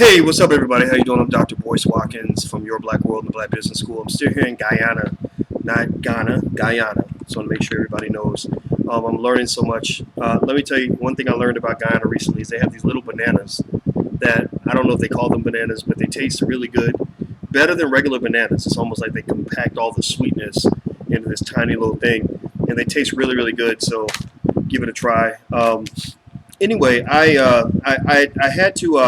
Hey, what's up, everybody? How you doing? I'm Dr. Boyce Watkins from Your Black World and the Black Business School. I'm still here in Guyana, not Ghana, Guyana. So I want to make sure everybody knows. I'm learning so much. Let me tell you one thing I learned about Guyana recently is they have these little bananas that I don't know if they call them bananas, but they taste really good, better than regular bananas. It's almost like they compact all the sweetness into this tiny little thing, and they taste really, really good. So give it a try. Anyway, I had to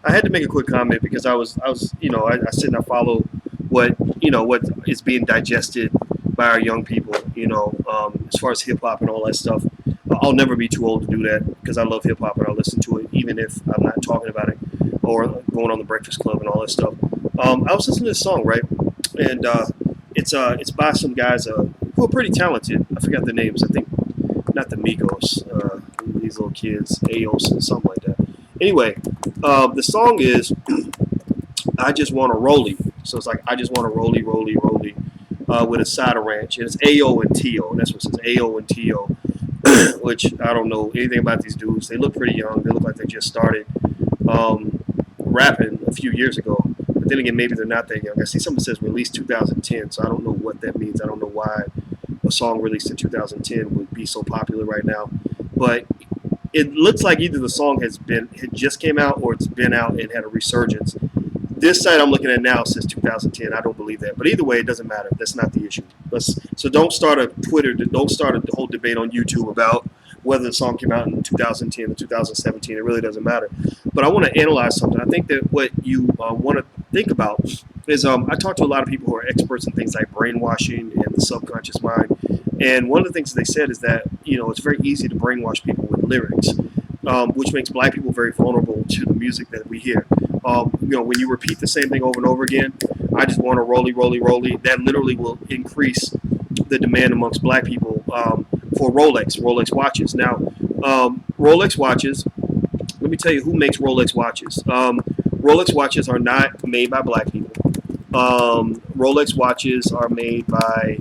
I had to make a quick comment because I was I sit and I follow what is being digested by our young people, as far as hip hop and all that stuff. I'll never be too old to do that because I love hip hop and I listen to it even if I'm not talking about it or going on the Breakfast Club and all that stuff. I was listening to this song, right, and it's by some guys who are pretty talented. I forgot their names. I think not the Migos, these little kids, Aos and something like that. Anyway, the song is I Just Want a Rollie. So it's like I just want a rollie with a side of ranch. And it's AO and TO. That's what it says, AO and TO, which I don't know anything about these dudes. They look pretty young. They look like they just started rapping a few years ago. But then again, maybe they're not that young. I see something that says released 2010, so I don't know what that means. I don't know why a song released in 2010 would be so popular right now. But it looks like either the song had just came out or it's been out and had a resurgence. This site I'm looking at now says 2010. I don't believe that. But either way, it doesn't matter. That's not the issue. So don't start a don't start a whole debate on YouTube about whether the song came out in 2010 or 2017. It really doesn't matter. But I want to analyze something. I think that what you want to think about is I talk to a lot of people who are experts in things like brainwashing and the subconscious mind. And one of the things they said is that, it's very easy to brainwash people with lyrics, which makes black people very vulnerable to the music that we hear. When you repeat the same thing over and over again, I just want a rollie, that literally will increase the demand amongst black people for Rolex watches. Now, Rolex watches, let me tell you who makes Rolex watches. Rolex watches are not made by black people. Rolex watches are made by,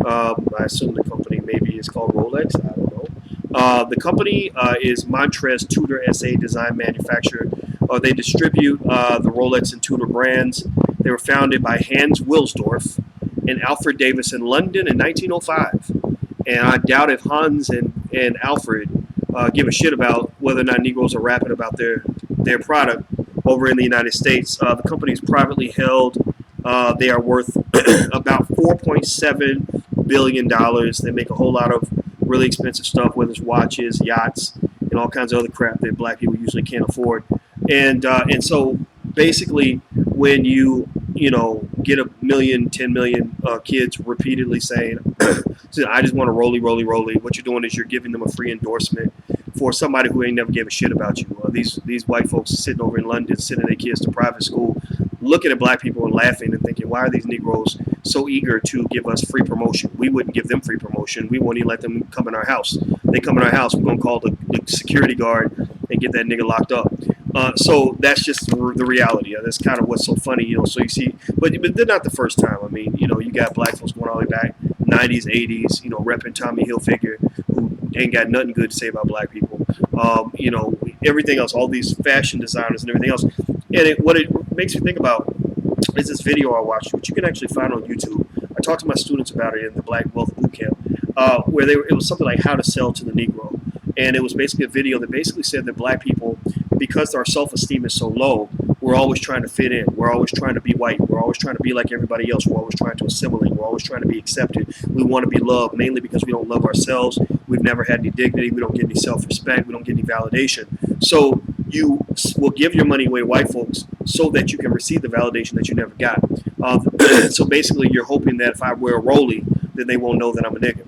I assume the company maybe is called Rolex. I don't know. The company is Montrez Tudor SA Design Manufacturer. They distribute the Rolex and Tudor brands. They were founded by Hans Wilsdorf and Alfred Davis in London in 1905. And I doubt if Hans and Alfred give a shit about whether or not Negroes are rapping about their product over in the United States. The company is privately held. They are worth about $4.7 billion. They make a whole lot of really expensive stuff, whether it's watches, yachts, and all kinds of other crap that black people usually can't afford. And so basically, when you get 1 million, 10 million kids repeatedly saying, I just want a rollie, what you're doing is you're giving them a free endorsement for somebody who ain't never gave a shit about you. These white folks sitting over in London, sending their kids to private school, looking at black people and laughing and thinking, why are these Negroes so eager to give us free promotion? We wouldn't give them free promotion. We won't even let them come in our house. They come in our house, we're going to call the security guard and get that nigga locked up. So that's just the reality. That's kind of what's so funny, So you see, but they're not the first time. I mean, you got black folks going all the way back, 90s, 80s, repping Tommy Hilfiger, who ain't got nothing good to say about black people. Everything else, all these fashion designers and everything else. And what it makes me think about is this video I watched, which you can actually find on YouTube. I talked to my students about it in the Black Wealth Bootcamp, where it was something like how to sell to the Negro. And it was basically a video that basically said that black people, because our self-esteem is so low, we're always trying to fit in. We're always trying to be white. We're always trying to be like everybody else. We're always trying to assimilate. We're always trying to be accepted. We want to be loved, mainly because we don't love ourselves. We've never had any dignity. We don't get any self-respect. We don't get any validation. So you will give your money away to white folks so that you can receive the validation that you never got. So basically, you're hoping that if I wear a rollie, then they won't know that I'm a nigga.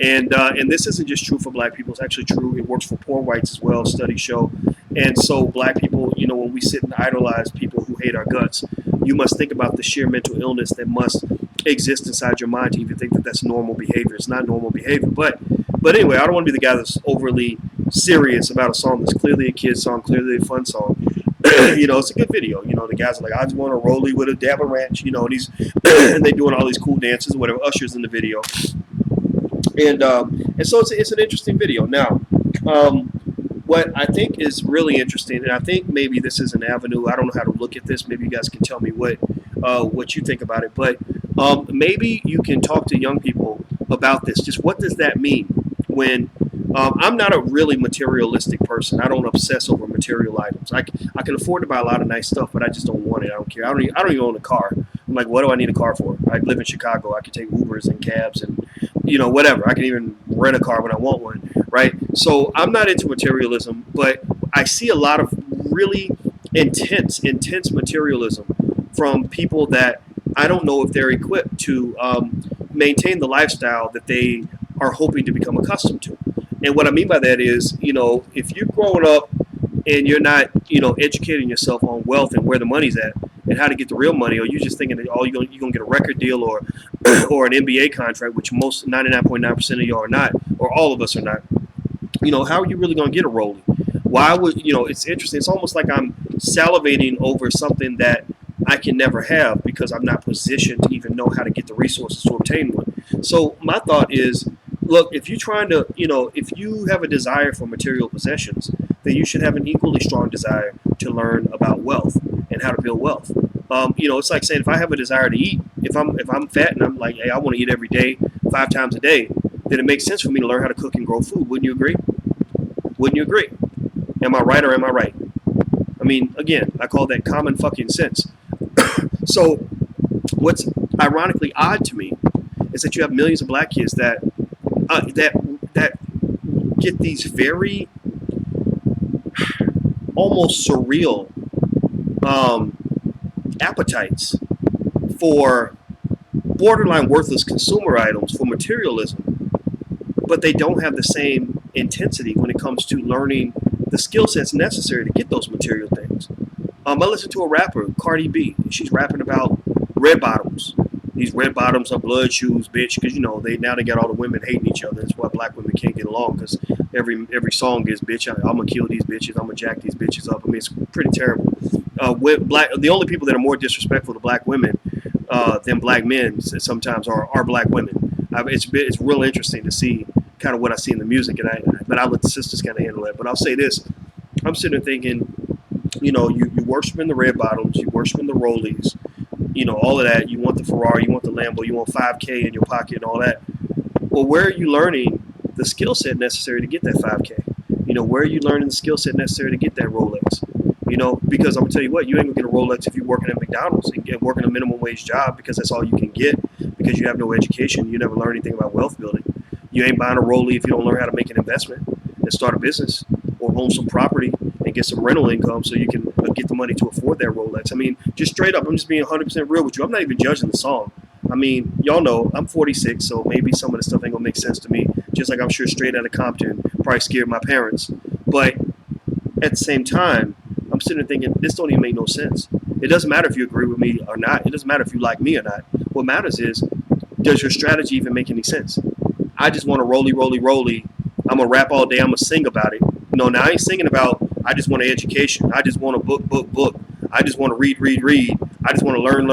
And this isn't just true for black people. It's actually true. It works for poor whites as well, studies show. And so black people, when we sit and idolize people who hate our guts, you must think about the sheer mental illness that must exist inside your mind to even think that that's normal behavior. It's not normal behavior. But anyway, I don't want to be the guy that's overly serious about a song that's clearly a kid's song, clearly a fun song. It's a good video. The guys are like, I just want to rollie with a dab of ranch, and and they doing all these cool dances or whatever. Usher's in the video. And so it's an interesting video. Now, what I think is really interesting, and I think maybe this is an avenue. I don't know how to look at this. Maybe you guys can tell me what you think about it. But maybe you can talk to young people about this. Just what does that mean when I'm not a really materialistic person. I don't obsess over material items. I can afford to buy a lot of nice stuff, but I just don't want it. I don't care. I don't even own a car. I'm like, what do I need a car for? I live in Chicago. I can take Ubers and cabs and whatever. I can even rent a car when I want one, right? So I'm not into materialism, but I see a lot of really intense materialism from people that I don't know if they're equipped to maintain the lifestyle that they are hoping to become accustomed to. And what I mean by that is, if you're growing up and you're not, educating yourself on wealth and where the money's at and how to get the real money, or you're just thinking that you're gonna get a record deal or or an NBA contract, which most 99.9% of y'all are not, or all of us are not. How are you really gonna get a rollie? Why would It's interesting. It's almost like I'm salivating over something that I can never have because I'm not positioned to even know how to get the resources to obtain one. So my thought is, look, if you're trying to, if you have a desire for material possessions, then you should have an equally strong desire to learn about wealth and how to build wealth. It's like saying if I have a desire to eat, if I'm fat and I'm like, hey, I want to eat every day, 5 times a day, then it makes sense for me to learn how to cook and grow food. Wouldn't you agree? Wouldn't you agree? Am I right or am I right? I mean, again, I call that common fucking sense. So what's ironically odd to me is that you have millions of black kids that get these very almost surreal appetites for borderline worthless consumer items, for materialism, but they don't have the same intensity when it comes to learning the skill sets necessary to get those material things. I listened to a rapper, Cardi B. She's rapping about red bottoms. These red bottoms are blood shoes, bitch. Because they got all the women hating each other. That's why black women can't get along. Because every song is, bitch, I'm gonna kill these bitches. I'm gonna jack these bitches up. I mean, it's pretty terrible. The only people that are more disrespectful to black women than black men sometimes are black women. It's real interesting to see kind of what I see in the music, but I'll let the sisters kind of handle that. But I'll say this: I'm sitting there thinking, you worshiping the red bottoms, you worshiping the rollies, all of that. You want the Ferrari, you want the Lambo, you want 5K in your pocket and all that. Well, where are you learning the skill set necessary to get that 5K? Where are you learning the skill set necessary to get that Rolex? Because I'm gonna tell you what, you ain't gonna get a Rolex if you're working at McDonald's and working a minimum wage job, because that's all you can get, because you have no education. You never learn anything about wealth building. You ain't buying a rollie if you don't learn how to make an investment and start a business or own some property and get some rental income so you can get the money to afford that Rolex. I mean, just straight up, I'm just being 100% real with you. I'm not even judging the song. I mean, y'all know I'm 46, so maybe some of the stuff ain't gonna make sense to me. Just like I'm sure Straight Outta Compton probably scared my parents. But at the same time, I'm sitting there thinking, this don't even make no sense. It doesn't matter if you agree with me or not. It doesn't matter if you like me or not. What matters is, does your strategy even make any sense? I just want to rollie. I'm going to rap all day. I'm going to sing about it. Now I ain't singing about, I just want an education. I just want a book. I just want to read. I just want to learn.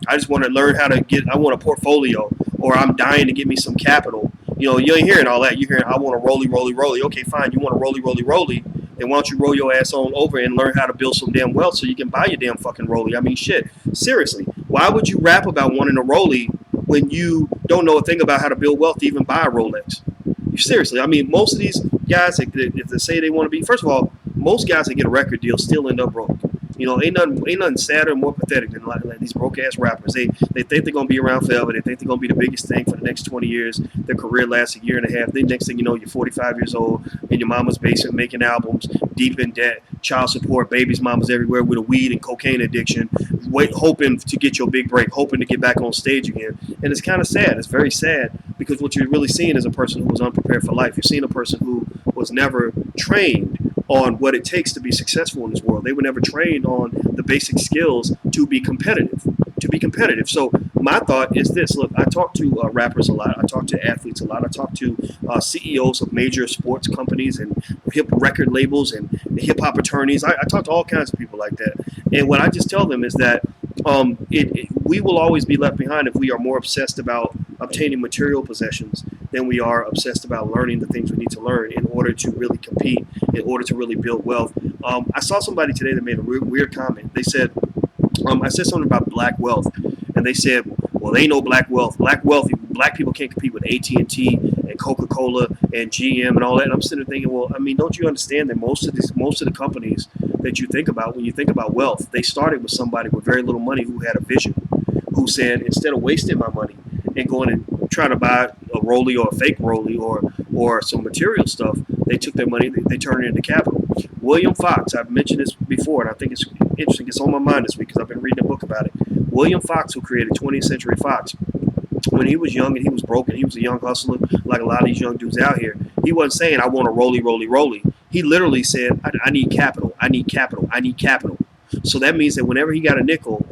I just want to learn how to I want a portfolio, or I'm dying to get me some capital. You ain't hearing all that. You're hearing, I want to rollie. Okay, fine. You want to rollie. Then why don't you roll your ass on over and learn how to build some damn wealth so you can buy your damn fucking rollie? I mean, shit. Seriously. Why would you rap about wanting a rollie when you don't know a thing about how to build wealth to even buy a Rolex? Seriously. I mean, most of these guys, if they say they want to be, first of all, most guys that get a record deal still end up broke. Ain't nothing sadder and more pathetic than like these broke ass rappers. They think they're gonna be around forever. They think they're gonna be the biggest thing for the next 20 years. Their career lasts a year and a half. Then next thing you know, you're 45 years old in your mama's basement making albums, deep in debt, child support, babies, mamas everywhere with a weed and cocaine addiction, hoping to get your big break, hoping to get back on stage again. And it's kind of sad. It's very sad, because what you're really seeing is a person who was unprepared for life. You're seeing a person who was never trained on what it takes to be successful in this world. They were never trained on the basic skills to be competitive. So my thought is this. Look, I talk to rappers a lot. I talk to athletes a lot. I talk to CEOs of major sports companies and hip record labels and hip hop attorneys. I talk to all kinds of people like that. And what I just tell them is that we will always be left behind if we are more obsessed about obtaining material possessions than we are obsessed about learning the things we need to learn in order to really compete, in order to really build wealth. I saw somebody today that made a weird comment. They said, I said something about black wealth, and they said, well, they know black wealth. Black people can't compete with AT&T and Coca-Cola and GM and all that. And I'm sitting there thinking, well, I mean, don't you understand that most of the companies that you think about when you think about wealth, they started with somebody with very little money who had a vision, who said, instead of wasting my money and going and trying to buy a rollie or a fake rollie or some material stuff, they took their money, they turned it into capital. William Fox, I've mentioned this before, and I think it's interesting. It's on my mind this week because I've been reading a book about it. William Fox, who created 20th Century Fox, when he was young and he was broken, he was a young hustler like a lot of these young dudes out here. He wasn't saying, I want a rollie. He literally said, I need capital, I need capital, I need capital. So that means that whenever he got a nickel,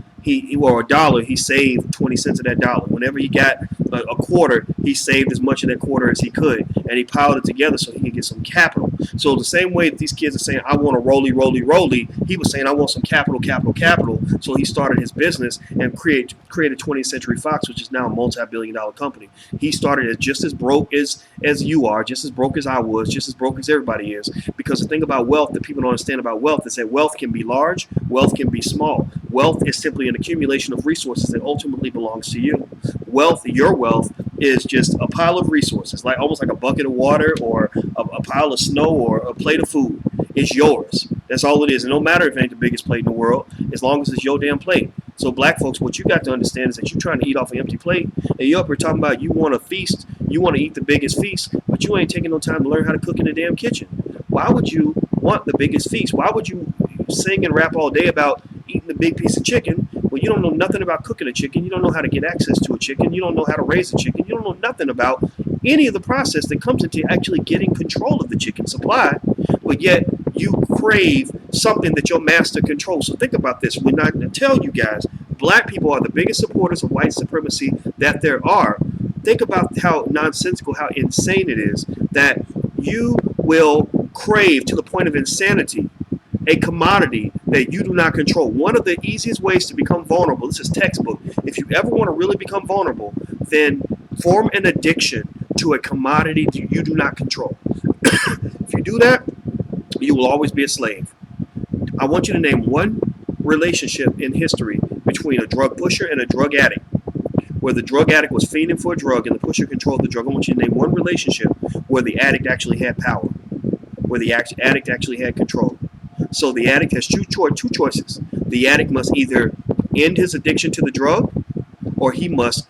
or a dollar, he saved 20 cents of that dollar. Whenever he got a quarter, he saved as much of that quarter as he could, and he piled it together so he could get some capital. So the same way that these kids are saying, I want a rollie, he was saying, I want some capital. So he started his business and created 20th Century Fox, which is now a multi-billion-dollar company. He started as just as broke as you are, just as broke as I was, just as broke as everybody is. Because the thing about wealth that people don't understand about wealth is that wealth can be large, wealth can be small. Wealth is simply an accumulation of resources that ultimately belongs to you. Your wealth is just a pile of resources, like almost like a bucket of water or a pile of snow or a plate of food. It's yours. That's all it is. And no matter if it ain't the biggest plate in the world, as long as it's your damn plate. So black folks, what you got to understand is that you're trying to eat off an empty plate, and you're up here talking about you want to feast, you want to eat the biggest feast, but you ain't taking no time to learn how to cook in the damn kitchen. Why would you want the biggest feast? Why would you sing and rap all day about eating the big piece of chicken when you don't know nothing about cooking a chicken? You don't know how to get access to a chicken. You don't know how to raise a chicken. You don't know nothing about any of the process that comes into actually getting control of the chicken supply, but yet you crave something that your master controls. So think about this. When I tell you guys, black people are the biggest supporters of white supremacy that there are. Think about how nonsensical, how insane it is that you will crave to the point of insanity a commodity that you do not control. One of the easiest ways to become vulnerable, this is textbook, if you ever want to really become vulnerable, then form an addiction to a commodity that you do not control. If you do that, you will always be a slave. I want you to name one relationship in history between a drug pusher and a drug addict, where the drug addict was fiending for a drug and the pusher controlled the drug. I want you to name one relationship where the addict actually had power, where the addict actually had control. So the addict has two choices. The addict must either end his addiction to the drug, or he must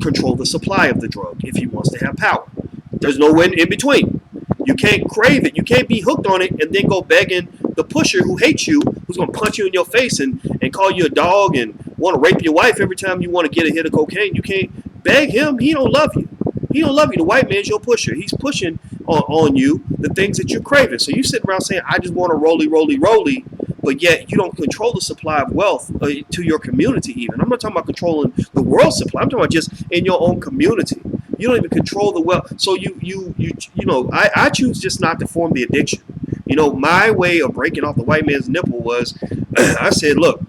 control the supply of the drug if he wants to have power. There's no in between. You can't crave it. You can't be hooked on it and then go begging the pusher who hates you, who's going to punch you in your face and call you a dog and want to rape your wife every time you want to get a hit of cocaine. You can't beg him. He don't love you. He don't love you. The white man's your pusher. He's pushing on you the things that you're craving. So you sit around saying, I just want a rollie, but yet you don't control the supply of wealth to your community even. I'm not talking about controlling the world supply. I'm talking about just in your own community. You don't even control the wealth. So I choose just not to form the addiction. My way of breaking off the white man's nipple was I said, look,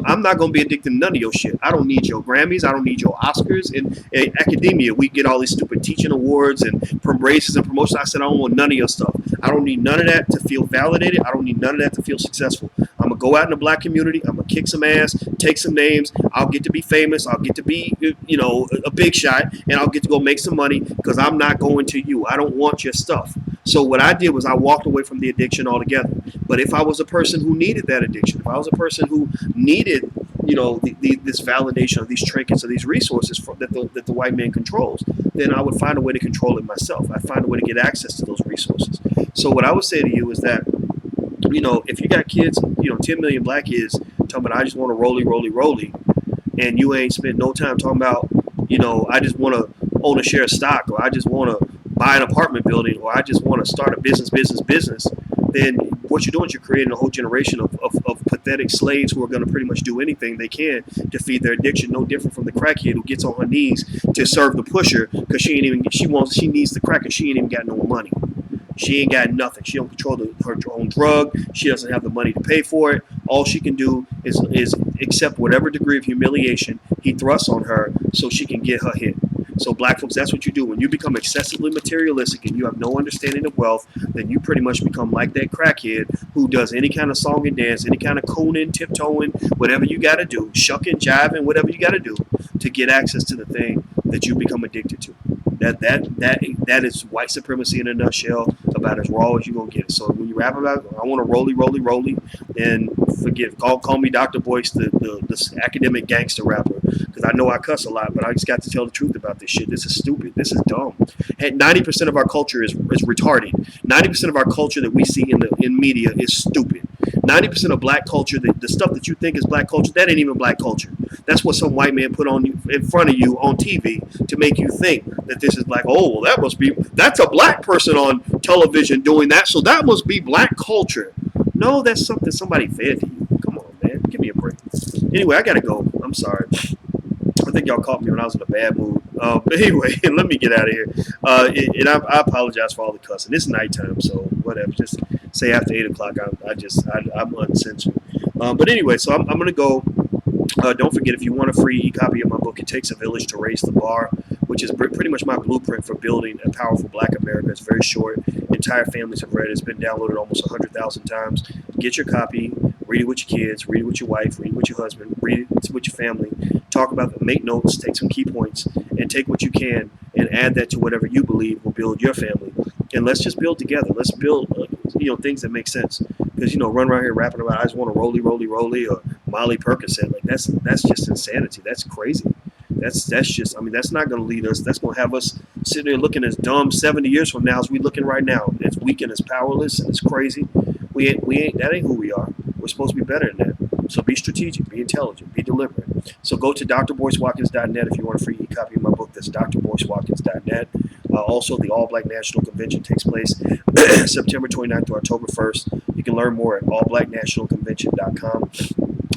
I'm not going to be addicted to none of your shit. I don't need your Grammys. I don't need your Oscars. In academia, we get all these stupid teaching awards and braces and promotions. I said, I don't want none of your stuff. I don't need none of that to feel validated. I don't need none of that to feel successful. I'm going to go out in the black community. I'm going to kick some ass, take some names. I'll get to be famous. I'll get to be, a big shot, and I'll get to go make some money because I'm not going to you. I don't want your stuff. So what I did was I walked away from the addiction altogether. But if I was a person who needed that addiction, if I was a person who needed, this validation of these trinkets, of these resources that the white man controls, then I would find a way to control it myself. I'd find a way to get access to those resources. So what I would say to you is that, if you got kids, 10 million black kids talking about, I just want to rollie, and you ain't spent no time talking about, I just want to own a share of stock, or I just want to buy an apartment building, or I just want to start a business, then what you're doing is you're creating a whole generation of pathetic slaves who are going to pretty much do anything they can to feed their addiction. No different from the crackhead who gets on her knees to serve the pusher because she needs the crack and she ain't even got no money. She ain't got nothing. She don't control her own drug. She doesn't have the money to pay for it. All she can do is accept whatever degree of humiliation he thrusts on her so she can get her hit. So black folks, that's what you do. When you become excessively materialistic and you have no understanding of wealth, then you pretty much become like that crackhead who does any kind of song and dance, any kind of cooning, tiptoeing, whatever you got to do, shucking, jiving, whatever you got to do to get access to the thing that you become addicted to. That is white supremacy in a nutshell, about as raw as you're gonna get it. So when you rap about, I want to rollie, and call me Dr. Boyce, the academic gangster rapper, because I know I cuss a lot, but I just got to tell the truth about this shit. This is stupid. This is dumb. And 90% of our culture is retarded. 90% of our culture that we see in media is stupid. 90% of black culture, the stuff that you think is black culture, that ain't even black culture. That's what some white man put on you in front of you on TV to make you think that this is black. Oh, well, that's a black person on television doing that, so that must be black culture. No, that's something somebody fed to you. Come on, man, give me a break. Anyway, I gotta go. I'm sorry. I think y'all caught me when I was in a bad mood. But anyway, let me get out of here. And I apologize for all the cussing. It's nighttime, so whatever. Just say after 8 o'clock. I'm uncensored. But anyway, so I'm gonna go. Don't forget, if you want a free e-copy of my book, It Takes a Village to Raise the Bar, which is pretty much my blueprint for building a powerful black America. It's very short. Entire families have read it. It's been downloaded almost 100,000 times. Get your copy. Read it with your kids. Read it with your wife. Read it with your husband. Read it with your family. Talk about it. Make notes. Take some key points. And take what you can and add that to whatever you believe will build your family. And let's just build together. Let's build things that make sense. Because, run around here rapping about, I just want to rollie, or Molly Percocet. Like, that's just insanity. That's crazy. That's just, that's not going to lead us. That's going to have us sitting there looking as dumb 70 years from now as we looking right now. It's weak and it's powerless and it's crazy. That ain't who we are. We're supposed to be better than that. So be strategic, be intelligent, be deliberate. So go to drboycewatkins.net if you want a free e-copy of my book. That's drboycewatkins.net. Also, the All Black National Convention takes place September 29th to October 1st. You can learn more at allblacknationalconvention.com.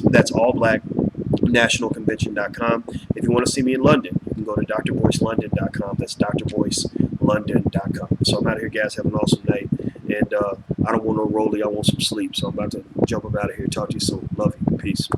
That's allblacknationalconvention.com. If you want to see me in London, you can go to drboycelondon.com. That's drboycelondon.com. So I'm out of here, guys. Have an awesome night. And I don't want no rollie. I want some sleep. So I'm about to jump up out of here. Talk to you soon. Love you. Peace.